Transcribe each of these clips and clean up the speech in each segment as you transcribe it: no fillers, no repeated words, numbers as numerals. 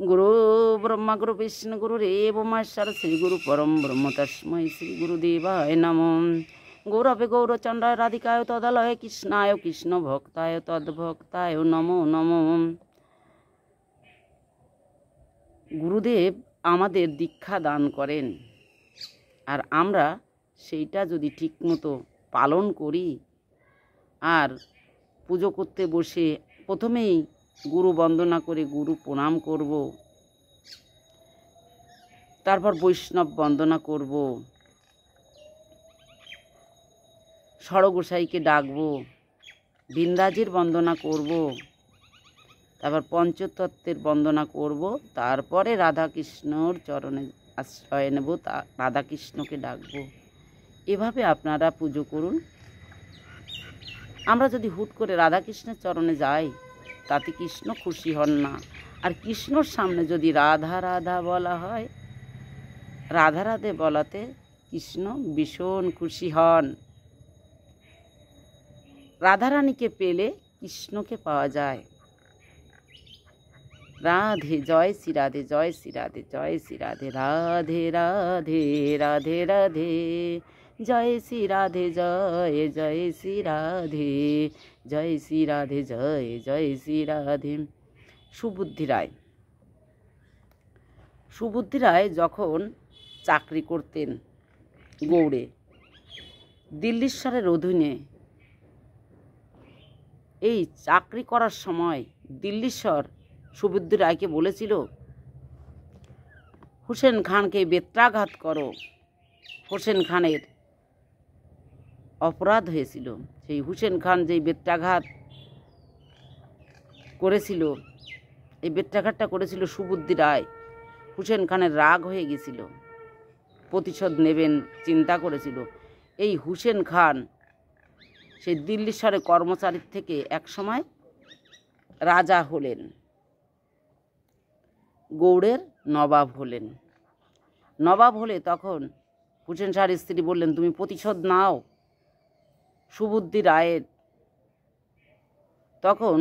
गुरु ब्रह्मा गुरु विष्णु गुरुरेव महेश्वर श्री गुरु परम ब्रह्म तस्मै श्री गुरुदेवाय नमः। गौरवे गौरचंद्राय राधिकाय तदलय कृष्णाय कृष्ण भक्ताय तद्भक्ताय नमो नमो। गुरुदेव আমাদের দীক্ষা দান করেন, আর আমরা সেইটা যদি ঠিকমতো পালন করি আর পুজো করতে বসে প্রথমেই গুরু বন্দনা করে গুরু প্রণাম করব, তারপর বৈষ্ণব বন্দনা করব, ষড়গোসাইকে ডাকব, বিন্দাজির বন্দনা করব, তারপর পঞ্চতত্ত্বের বন্দনা করব, তারপরে রাধাকৃষ্ণর চরণে আশ্রয় নেব, রাধাকৃষ্ণকে ডাকব। এভাবে আপনারা পুজো করুন। আমরা যদি হুট করে রাধাকৃষ্ণের চরণে যাই তাতে কৃষ্ণ খুশি হন না। আর কৃষ্ণর সামনে যদি রাধা রাধা বলা হয়, রাধা রাধে বলাতে কৃষ্ণ ভীষণ খুশি হন। রাধারানীকে পেলে কৃষ্ণকে পাওয়া যায়। রাধে জয় শ্রী রাধে, জয় শ্রী রাধে, জয় শ্রী রাধে, রাধে রাধে রাধে রাধে, জয় শ্রী রাধে, জয় জয় শ্রী রাধে, জয় শ্রী রাধে, জয় জয় শ্রী রাধে। সুবুদ্ধি রায় যখন চাকরি করতেন গৌড়ে, দিল্লীশ্বরের অধীনে, এই চাকরি করার সময় দিল্লীশ্বর সুবুদ্ধি রায়কে বলেছিল, হুসেন খানকে বেত্রাঘাত করো। হুসেন খানের অপরাধ হয়েছিল। সেই হুসেন খান যেই বেত্রাঘাত করেছিল, এই বেত্রাঘাতটা করেছিল সুবুদ্ধি রায়। হুসেন খানের রাগ হয়ে গেছিল, প্রতিশোধ নেবেন চিন্তা করেছিল। এই হুসেন খান সেই দিল্লীশ্বরের কর্মচারীর থেকে একসময় রাজা হলেন, গৌড়ের নবাব হলেন। নবাব হলে তখন হুসেন শাহের স্ত্রী বললেন, তুমি প্রতিশোধ নাও সুবুদ্ধি রায়ের। তখন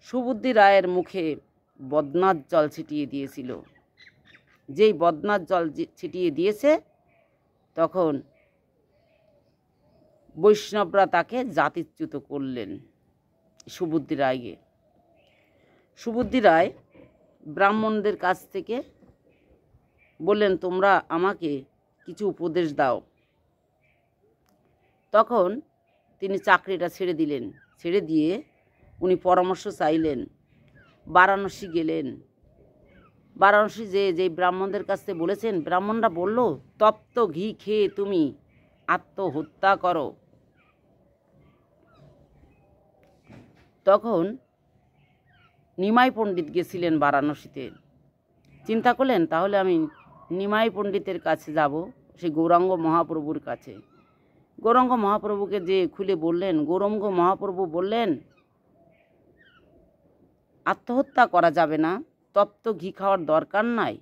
সুবুদ্ধি রায়ের মুখে বদনার জল ছিটিয়ে দিয়েছিল। যেই বদনার জল ছিটিয়ে দিয়েছে, তখন বৈষ্ণবরা তাকে জাতিচ্যুত করলেন সুবুদ্ধি রায়কে। সুবুদ্ধি রায় ব্রাহ্মণদের কাছ থেকে বললেন, তোমরা আমাকে কিছু উপদেশ দাও। তখন তিনি চাকরিটা ছেড়ে দিলেন। ছেড়ে দিয়ে উনি পরামর্শ চাইলেন, বারাণসী গেলেন। বারাণসী যেই ব্রাহ্মণদের কাছ থেকে বলেছেন, ব্রাহ্মণরা বলল, তপ্ত ঘি খেয়ে তুমি আত্মহত্যা করো। তখন নিমাই পণ্ডিত গেছিলেন বারাণসীতে। চিন্তা করলেন, তাহলে আমি নিমাই পণ্ডিতের কাছে যাব, সেই গৌরাঙ্গ মহাপ্রভুর কাছে। গৌরাঙ্গ মহাপ্রভুকে যে খুলে বললেন, গৌরাঙ্গ মহাপ্রভু বললেন, আত্মহত্যা করা যাবে না, তপ্ত ঘি খাওয়ার দরকার নাই,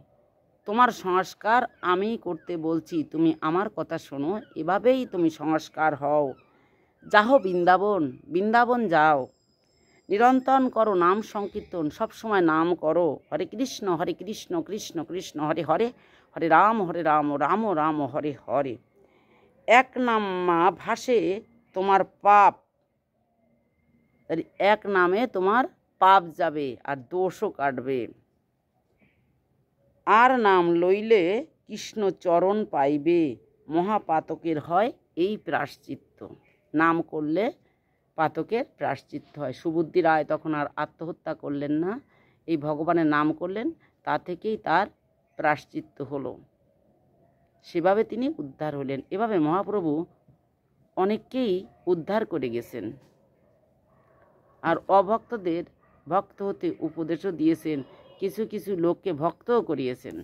তোমার সংস্কার আমি করতে বলছি, তুমি আমার কথা শোনো, এভাবেই তুমি সংস্কার হও। যাও বৃন্দাবন, বৃন্দাবন যাও, নিরন্তর করো নাম সংকীর্তন, সবসময় নাম করো, হরে কৃষ্ণ কৃষ্ণ কৃষ্ণ হরে হরে, হরে রাম রাম রাম হরে হরে। এক নামা ভাসে তোমার পাপ, এক নামে তোমার পাপ যাবে আর দোষও কাটবে। আর নাম লইলে কৃষ্ণ চরণ পাইবে, মহাপাতকের হয় এই প্রায়শ্চিত্ত। নাম করলে পাতকের প্রায়শ্চিত্ত হয়। সুবুদ্ধি রায় তখন আর আত্মহত্যা করলেন না, এই ভগবানের নাম করলেন, তা থেকেই তার প্রায়শ্চিত্ত হলো। সেভাবে তিনি উদ্ধার হলেন। এভাবে মহাপ্রভু অনেককেই উদ্ধার করে গেছেন, আর অভক্তদের ভক্ত হতে উপদেশও দিয়েছেন, কিছু কিছু লোককে ভক্তও করিয়েছেন।